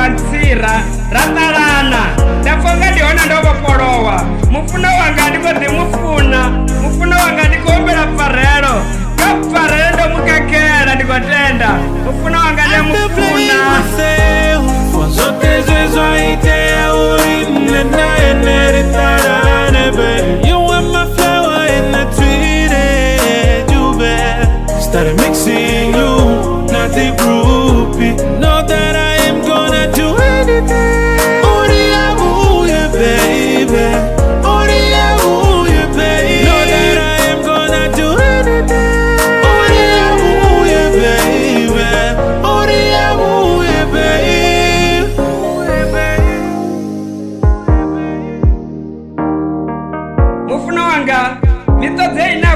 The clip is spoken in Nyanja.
Ransira, Ratarana, Dafonga di Ona Nova Porowa, Mufuna Wanganico de Mufuna Wanganico Bella Farrero, Caparendo Mukakera di Gotenda, Mufuna Wangania Mufuna. You want my flower in the tweet, you bet. Started mixing you, not the groupie. Know that I am gonna do anything. Oh yeah, baby. Oh yeah, baby. Know that I am gonna do anything. Oh yeah, baby. Oh yeah, baby. Mufuna Wanga, Mr. Zaina.